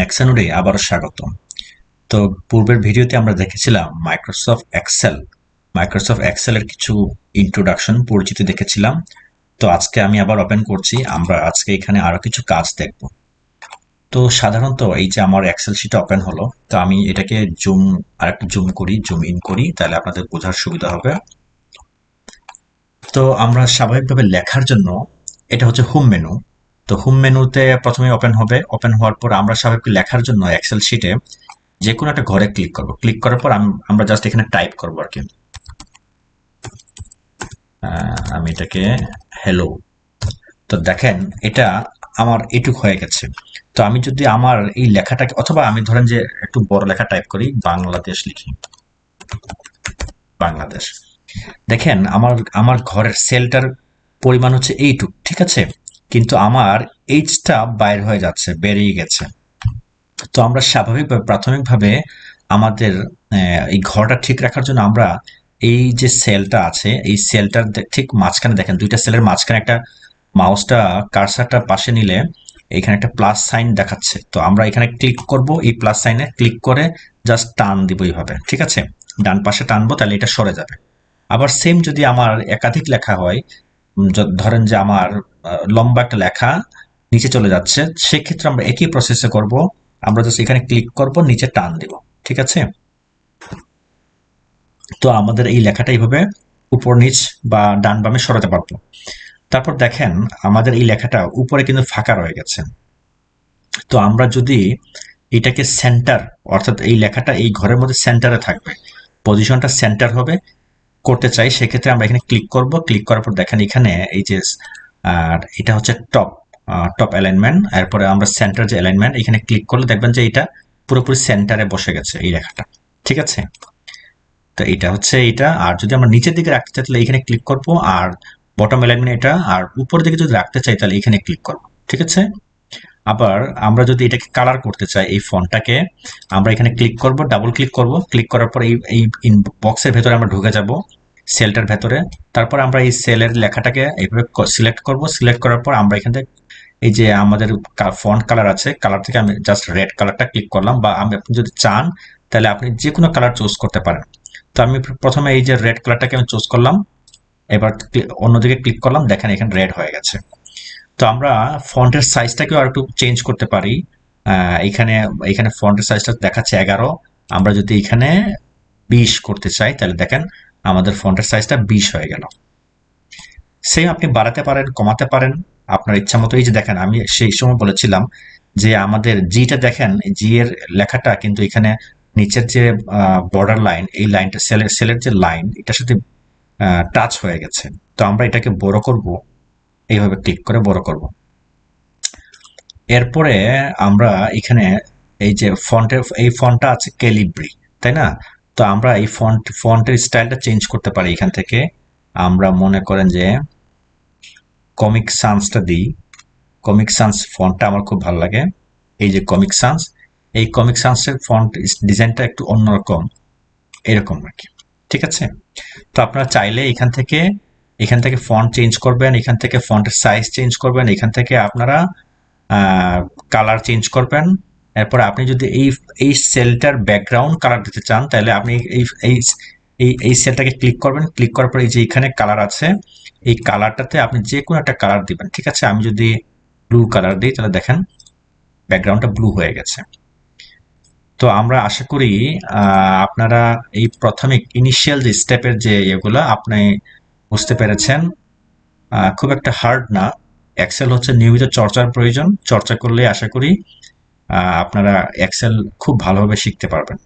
নেক্সানোডে আবারও স্বাগতম। তো পূর্বের ভিডিওতে আমরা দেখেছিলাম মাইক্রোসফট এক্সেলের কিছু ইন্ট্রোডাকশন পরিচিতি দেখেছিলাম। তো আজকে আমি আবার ওপেন করছি, আমরা আজকে এখানে আরো কিছু কাজ দেখব। তো সাধারণত এই যে আমার এক্সেল শিট ওপেন হলো, তো আমি এটাকে আরেকটু জুম ইন করি, তাহলে আপনাদের বোঝার সুবিধা হবে। তো আমরা স্বাভাবিকভাবে লেখার জন্য এটা হচ্ছে হোম মেনু। তো হোম মেনুতে প্রথমে ওপেন হবে, ওপেন হওয়ার পর আমরা স্বাভাবিক লেখার জন্য এক্সেল শিটে যে কোনো একটা ঘরে ক্লিক করব, ক্লিক করার পর আমরা জাস্ট এখানে টাইপ করবো আর কি। আমি এটাকে হ্যালো। তো দেখেন এটা আমার এটুক হয়ে গেছে। তো আমি যদি আমার এই লেখাটাকে, অথবা আমি ধরেন যে একটু বড় লেখা টাইপ করি, বাংলাদেশ লিখি, বাংলাদেশ। দেখেন আমার আমার ঘরের সেলটার পরিমাণ হচ্ছে এইটুক, ঠিক আছে, কিন্তু আমার এইচটা বাইর হয়ে যাচ্ছে, বেরিয়ে গেছে। তো আমরা স্বাভাবিকভাবে প্রাথমিকভাবে আমাদের এই ঘরটা ঠিক রাখার জন্য আমরা এই যে সেলটা আছে, এই সেলটার ঠিক মাঝখানে দেখেন, দুইটা সেলের মাঝখানে একটা মাউসটা কার্সারটা পাশে নিলে এখানে একটা প্লাস সাইন দেখাচ্ছে। তো আমরা এখানে ক্লিক করব, এই প্লাস সাইনে ক্লিক করে জাস্ট টান দিব এইভাবে, ঠিক আছে, ডান পাশে টানবো, তাহলে এটা সরে যাবে। আবার সেম যদি আমার একাধিক লেখা হয়, ধরেন যে আমার লম্বা একটা লেখা নিচে চলে যাচ্ছে, সেক্ষেত্রে আমরা একই প্রসেসে করব। আমরা জাস্ট এখানে ক্লিক করব, নিচে টান দিব, ঠিক আছে। তো আমাদের এই লেখাটা এইভাবে উপর নিচ বা ডান বামে সরাতে পারবো। তারপর দেখেন আমাদের এই লেখাটা উপরে কিন্তু ফাঁকা রয়ে গেছে। তো আমরা যদি এটাকে সেন্টার, অর্থাৎ এই লেখাটা এই ঘরের মধ্যে সেন্টারে থাকবে, পজিশনটা সেন্টার হবে করতে চাই, সেক্ষেত্রে আমরা এখানে ক্লিক করব। ক্লিক করার পর দেখেন এখানে এই যে এটা হচ্ছে টপ অ্যালাইনমেন্ট, এরপরে আমরা সেন্টার যে অ্যালাইনমেন্ট, এখানে ক্লিক করলে দেখবেন যে এটা পুরোপুরি সেন্টারে বসে গেছে এই লেখাটা, ঠিক আছে। তো এটা হচ্ছে এটা। আর যদি আমরা নিচের দিকে রাখতে চাই তাহলে এখানে ক্লিক করব, আর বটম অ্যালাইনমেন্ট এটা, আর উপরের দিকে যদি রাখতে চাই তাহলে এখানে ক্লিক করব, ঠিক আছে। আবার আমরা যদি এটাকে কালার করতে চাই, এই ফন্টটাকে আমরা এখানে ক্লিক করব, ডাবল ক্লিক করব, ক্লিক করার পর এই বক্সের ভেতরে আমরা ঢুকে যাব, সেলটার ভেতরে। তারপর আমরা এই সেলের লেখাটাকে এইভাবে সিলেক্ট করব, সিলেক্ট করার পর আমরা এখান থেকে এই যে আমাদের ফন্ট কালার আছে, কালার থেকে আমি জাস্ট রেড কালারটা ক্লিক করলাম, বা আপনি যদি চান তাহলে আপনি যে কোনো কালার চুজ করতে পারেন। তো আমি প্রথমে এই যে রেড কালারটাকে আমি চুজ করলাম, এবার অন্যদিকে ক্লিক করলাম, দেখেন এখানে রেড হয়ে গেছে। তো আমরা ফন্টের সাইজটাকেও আর একটু চেঞ্জ করতে পারি। এখানে এখানে ফন্টের সাইজটা দেখাচ্ছে 11, আমরা যদি এখানে 20 করতে চাই তাহলে দেখেন আমাদের ফন্টের সাইজটা 20 হয়ে গেল। সেম আপনি বাড়াতে পারেন, কমাতে পারেন আপনার ইচ্ছা মতো। এই যে দেখেন আমি সেই সময় বলেছিলাম যে আমাদের জিটা দেখেন, জি এর লেখাটা কিন্তু এখানে নিচের যে বর্ডার লাইন, এই লাইনটা সেলের যে লাইন, এটার সাথে টাচ হয়ে গেছে। তো আমরা এটাকে বড় করব, এইভাবে ক্লিক করে বড় করব। এরপরে আমরা এখানে এই যে এই ফন্টটা আছে ক্যালিব্রি, তাই না। তো আমরা এই ফন্টের স্টাইলটা চেঞ্জ করতে পারি। এখান থেকে আমরা মনে করেন যে কমিক সান্সটা দিই। কমিক সান্স ফন্টটা আমার খুব ভালো লাগে। এই যে কমিক সান্স, এই কমিক সান্সের ফন্ট ডিজাইনটা একটু অন্যরকম, এরকম আর কি, ঠিক আছে। তো আপনারা চাইলে এখান থেকে ফন্ট চেঞ্জ করবেন, এখান থেকে ফন্টের সাইজ চেঞ্জ করবেন, এখান থেকে আপনারা কালার চেঞ্জ করবেন। এরপর আপনি যদি এই সেলটার ব্যাকগ্রাউন্ড কালার দিতে চান তাহলে আপনি এই সেলটাকে ক্লিক করবেন, ক্লিক করার পর এই যে এখানে কালার আছে, এই কালারটাতে আপনি যে কোনো একটা কালার দিবেন, ঠিক আছে। আমি যদি ব্লু কালার দিই তাহলে দেখেন ব্যাকগ্রাউন্ডটা ব্লু হয়ে গেছে। তো আমরা আশা করি আপনারা এই প্রাথমিক ইনিশিয়াল যে স্টেপের যে এগুলা আপনি বুঝতে পেরেছেন। খুব একটা হার্ড না। এক্সেল হচ্ছে নিয়মিত চর্চার প্রয়োজন, চর্চা করলে আশা করি আপনারা এক্সেল খুব ভালোভাবে শিখতে পারবেন।